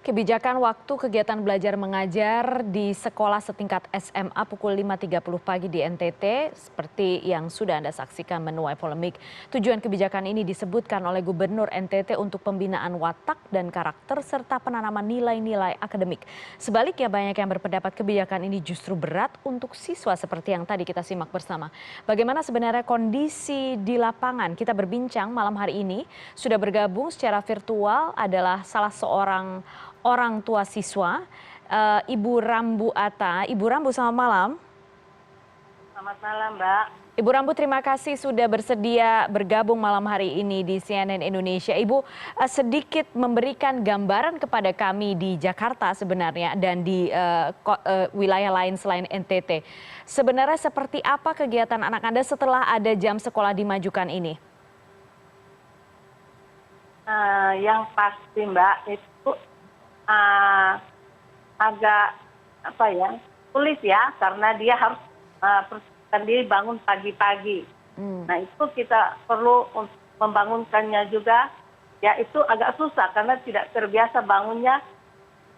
Kebijakan waktu kegiatan belajar mengajar di sekolah setingkat SMA pukul 5.30 pagi di NTT seperti yang sudah Anda saksikan menuai polemik. Tujuan kebijakan ini disebutkan oleh Gubernur NTT untuk pembinaan watak dan karakter serta penanaman nilai-nilai akademik. Sebaliknya banyak yang berpendapat kebijakan ini justru berat untuk siswa seperti yang tadi kita simak bersama. Bagaimana sebenarnya kondisi di lapangan? Kita berbincang malam hari ini. Sudah bergabung secara virtual adalah salah seorang orang tua siswa, Ibu Rambu Atta. Ibu Rambu, selamat malam. Selamat malam, Mbak. Ibu Rambu, terima kasih sudah bersedia bergabung malam hari ini di CNN Indonesia. Ibu, sedikit memberikan gambaran kepada kami di Jakarta sebenarnya dan di wilayah lain selain NTT. Sebenarnya seperti apa kegiatan anak Anda setelah ada jam sekolah dimajukan ini? Yang pasti, Mbak, itu agak sulit ya, karena dia harus persiapkan diri bangun pagi-pagi. Nah, itu kita perlu untuk membangunkannya juga, ya itu agak susah karena tidak terbiasa bangunnya.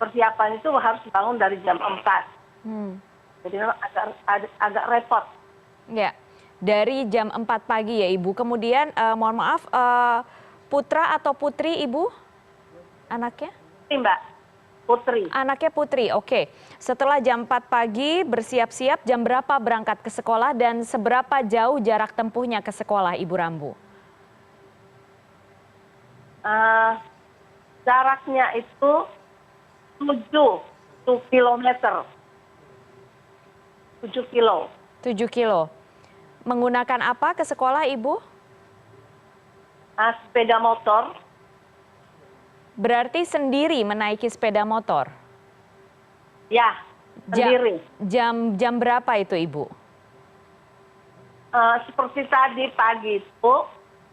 Persiapan itu harus bangun dari jam 4. Jadi memang agak repot. Ya, dari jam 4 pagi ya Ibu. Kemudian mohon maaf, putra atau putri Ibu anaknya? Ini, Mbak. Putri. Anaknya putri, oke. Setelah jam 4 pagi bersiap-siap, jam berapa berangkat ke sekolah dan seberapa jauh jarak tempuhnya ke sekolah, Ibu Rambu? Jaraknya itu 7 kilometer. 7 kilo. 7 kilo. Menggunakan apa ke sekolah, Ibu? Sepeda motor. Berarti sendiri menaiki sepeda motor? Ya, sendiri. Jam berapa itu, Ibu? Seperti tadi pagi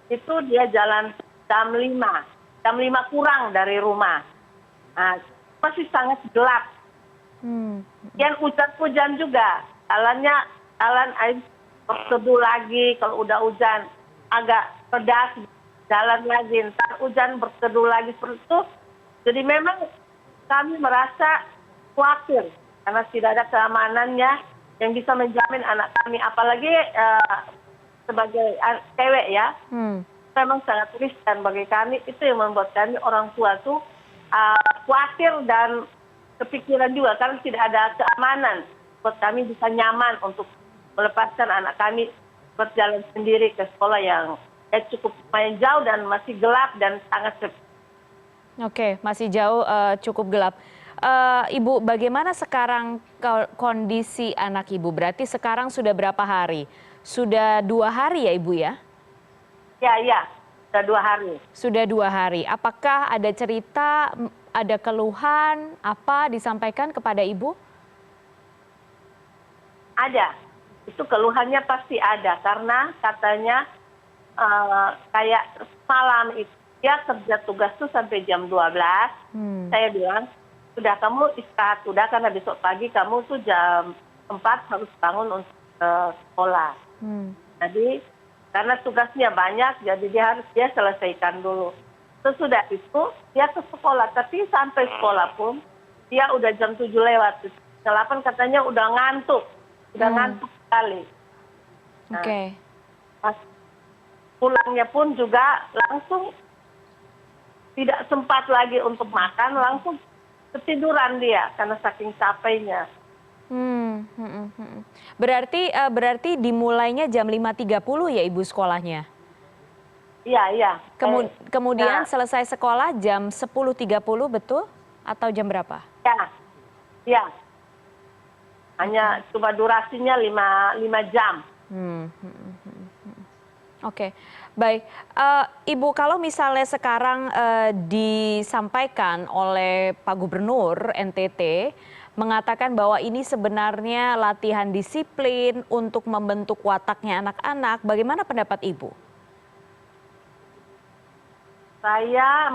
itu dia jalan jam 5. Jam 5 kurang dari rumah. Masih sangat gelap. Dan hujan juga. Jalan air berteduh lagi, kalau udah hujan agak pedas. Jalan lagi, ntar hujan berteduh lagi seperti itu. Jadi memang kami merasa khawatir karena tidak ada keamanannya yang bisa menjamin anak kami. Apalagi sebagai cewek ya, memang sangat riskan bagi kami. Itu yang membuat kami orang tua tuh khawatir dan kepikiran juga karena tidak ada keamanan. Buat kami bisa nyaman untuk melepaskan anak kami berjalan sendiri ke sekolah yang cukup lumayan jauh dan masih gelap dan sangat sepi. Oke, masih jauh, cukup gelap. Ibu, bagaimana sekarang kondisi anak Ibu? Berarti sekarang sudah berapa hari? Sudah 2 hari ya Ibu ya? Ya, sudah 2 hari. Sudah 2 hari. Apakah ada cerita, ada keluhan, apa disampaikan kepada Ibu? Ada. Itu keluhannya pasti ada karena katanya kayak malam itu dia kerja tugas tuh sampai jam 12. Saya bilang, sudah kamu istirahat sudah karena besok pagi kamu tuh jam 4 harus bangun untuk sekolah. Jadi karena tugasnya banyak, jadi dia selesaikan dulu. Sesudah itu dia ke sekolah, tapi sampai sekolah pun dia udah jam 7 lewat. Jam 8 katanya udah ngantuk sekali. Oke. Pulangnya pun juga langsung tidak sempat lagi untuk makan, langsung ketiduran dia karena saking capeknya. Berarti dimulainya jam 5.30 ya Ibu sekolahnya? Iya. Kemudian selesai sekolah jam 10.30 betul? Atau jam berapa? Ya. Hanya cuma durasinya 5 jam. Oke, baik. Ibu, kalau misalnya sekarang disampaikan oleh Pak Gubernur NTT mengatakan bahwa ini sebenarnya latihan disiplin untuk membentuk wataknya anak-anak, bagaimana pendapat Ibu?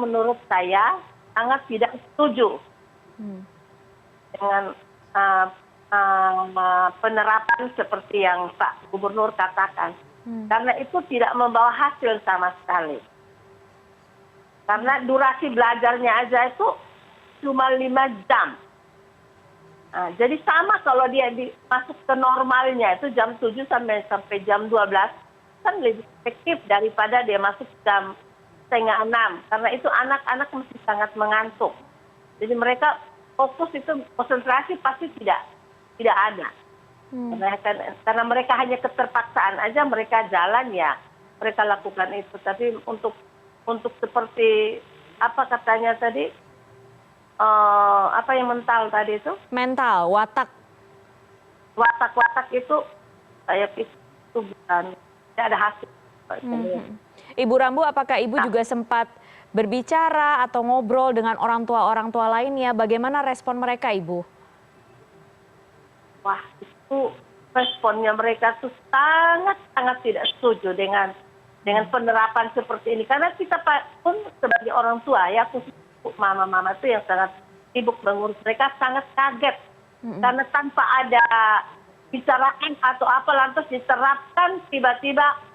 Menurut saya sangat tidak setuju dengan penerapan seperti yang Pak Gubernur katakan. Karena itu tidak membawa hasil sama sekali. Karena durasi belajarnya aja itu cuma 5 jam. Nah, jadi sama kalau dia masuk ke normalnya itu jam 7 sampai jam 12 kan lebih efektif daripada dia masuk jam setengah 6 karena itu anak-anak masih sangat mengantuk. Jadi mereka fokus itu konsentrasi pasti tidak ada. Karena mereka hanya keterpaksaan aja mereka jalan ya mereka lakukan itu. Tapi untuk seperti apa katanya tadi apa yang mental tadi itu? Mental, watak. Watak itu saya pikir itu bukan tidak ada hasil. Ibu Rambu, apakah Ibu juga sempat berbicara atau ngobrol dengan orang tua lainnya? Bagaimana respon mereka, Ibu? Wah, itu responnya mereka tuh sangat tidak setuju dengan penerapan seperti ini. Karena kita pun sebagai orang tua ya, khusus mama-mama itu yang sangat sibuk mengurus, mereka sangat kaget. Karena tanpa ada bicaraan atau apa lantas diterapkan tiba-tiba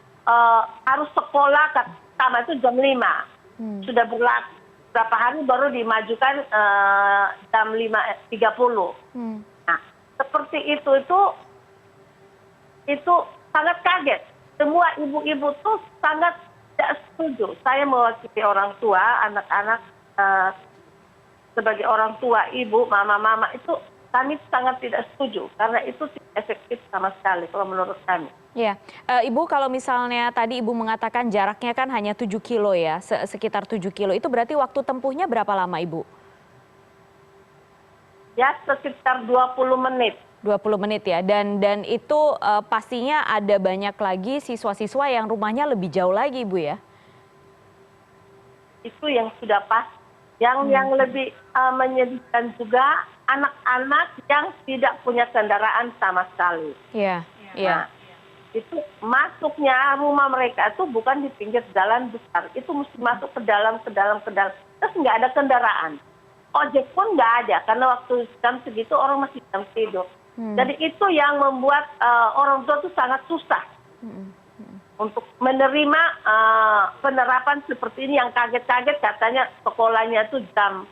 harus sekolah sama itu jam 5. Sudah berlaku berapa hari baru dimajukan jam 5.30. Nah, seperti itu sangat kaget. Semua ibu-ibu tuh sangat tidak setuju. Saya mewakili orang tua, anak-anak sebagai orang tua, ibu, mama-mama itu kami sangat tidak setuju karena itu tidak efektif sama sekali kalau menurut kami. Ya, Ibu kalau misalnya tadi Ibu mengatakan jaraknya kan hanya 7 kilo ya, sekitar 7 kilo. Itu berarti waktu tempuhnya berapa lama, Ibu? Ya, sekitar 20 menit. 20 menit ya, dan itu pastinya ada banyak lagi siswa-siswa yang rumahnya lebih jauh lagi, Ibu ya? Itu yang sudah pas. Yang lebih menyedihkan juga anak-anak yang tidak punya kendaraan sama sekali. Iya, iya. Nah, itu masuknya rumah mereka itu bukan di pinggir jalan besar, itu mesti masuk ke dalam, terus nggak ada kendaraan. Ojek pun nggak ada, karena waktu jam segitu orang masih jam tidur. Jadi itu yang membuat orang tua itu sangat susah untuk menerima penerapan seperti ini yang kaget-kaget katanya sekolahnya itu jam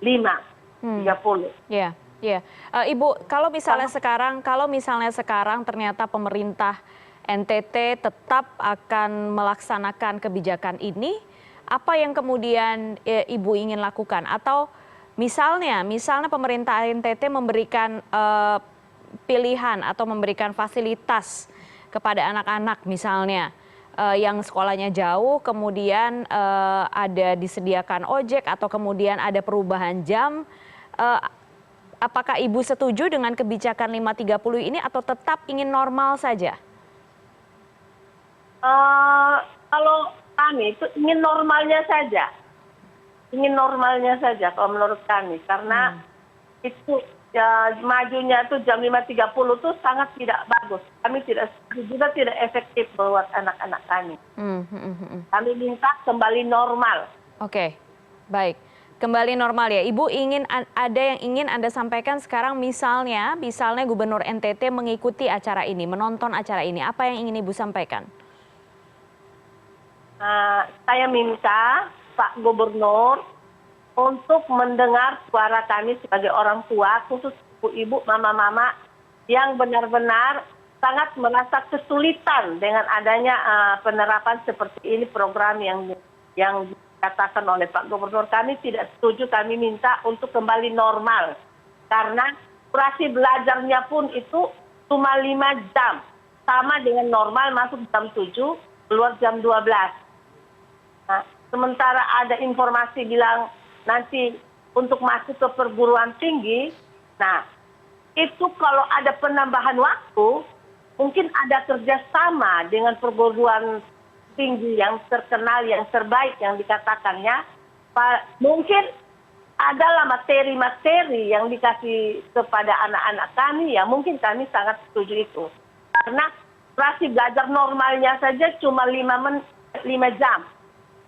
5.30. Iya, iya. Ibu, kalau misalnya sekarang ternyata pemerintah NTT tetap akan melaksanakan kebijakan ini, apa yang kemudian Ibu ingin lakukan? Atau misalnya pemerintah NTT memberikan pilihan atau memberikan fasilitas kepada anak-anak misalnya yang sekolahnya jauh, kemudian ada disediakan ojek atau kemudian ada perubahan jam, apakah Ibu setuju dengan kebijakan 5.30 ini atau tetap ingin normal saja? Kalau kami itu ingin normalnya saja kalau menurut kami, karena itu ya, majunya itu jam 5.30 itu sangat tidak bagus. Kami juga tidak efektif buat anak-anak kami. Kami minta kembali normal. Oke, baik. Kembali normal ya. Ibu ada yang ingin Anda sampaikan sekarang, misalnya Gubernur NTT mengikuti acara ini, menonton acara ini. Apa yang ingin Ibu sampaikan? Saya minta Pak Gubernur untuk mendengar suara kami sebagai orang tua, khusus ibu-ibu, mama-mama yang benar-benar sangat merasa kesulitan dengan adanya penerapan seperti ini, program yang dikatakan oleh Pak Gubernur. Kami tidak setuju, kami minta untuk kembali normal. Karena durasi belajarnya pun itu cuma 5 jam. Sama dengan normal, masuk jam 7, keluar jam 12. Nah, sementara ada informasi bilang nanti untuk masuk ke perguruan tinggi, nah itu kalau ada penambahan waktu, mungkin ada kerjasama dengan perguruan tinggi yang terkenal, yang terbaik yang dikatakannya, mungkin adalah materi-materi yang dikasih kepada anak-anak kami, ya mungkin kami sangat setuju itu. Karena durasi belajar normalnya saja cuma 5 jam.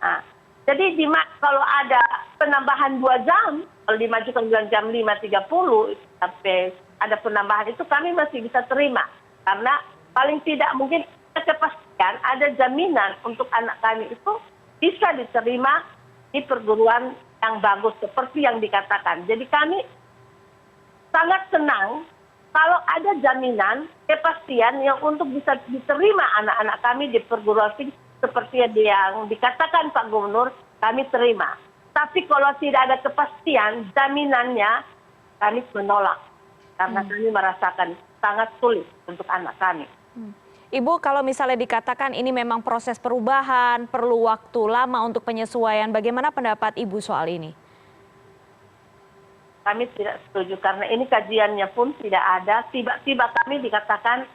Nah, jadi kalau ada penambahan 2 jam, kalau dimajukan bulan jam 5.30 sampai ada penambahan itu kami masih bisa terima. Karena paling tidak mungkin kita pastikan ada jaminan untuk anak kami itu bisa diterima di perguruan yang bagus seperti yang dikatakan. Jadi kami sangat senang kalau ada jaminan kepastian yang untuk bisa diterima anak-anak kami di perguruan tinggi seperti yang dikatakan Pak Gubernur, kami terima. Tapi kalau tidak ada kepastian jaminannya, kami menolak karena kami merasakan sangat sulit untuk anak kami. Ibu, kalau misalnya dikatakan ini memang proses perubahan, perlu waktu lama untuk penyesuaian, bagaimana pendapat Ibu soal ini? Kami tidak setuju karena ini kajiannya pun tidak ada. Tiba-tiba kami dikatakan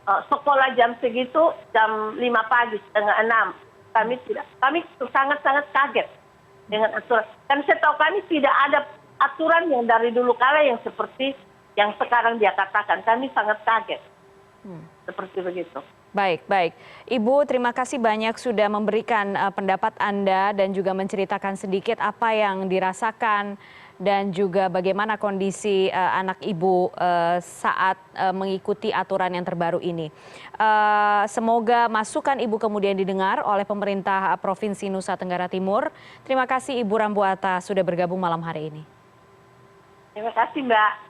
sekolah jam segitu, jam 5 pagi, setengah 6. Kami sangat-sangat kaget dengan aturan. Dan setahu kami tidak ada aturan yang dari dulu kala yang seperti yang sekarang dia katakan. Kami sangat kaget. Seperti begitu. Baik, baik. Ibu, terima kasih banyak sudah memberikan pendapat Anda dan juga menceritakan sedikit apa yang dirasakan dan juga bagaimana kondisi anak Ibu saat mengikuti aturan yang terbaru ini. Semoga masukan Ibu kemudian didengar oleh pemerintah Provinsi Nusa Tenggara Timur. Terima kasih Ibu Rambuata sudah bergabung malam hari ini. Terima kasih Mbak.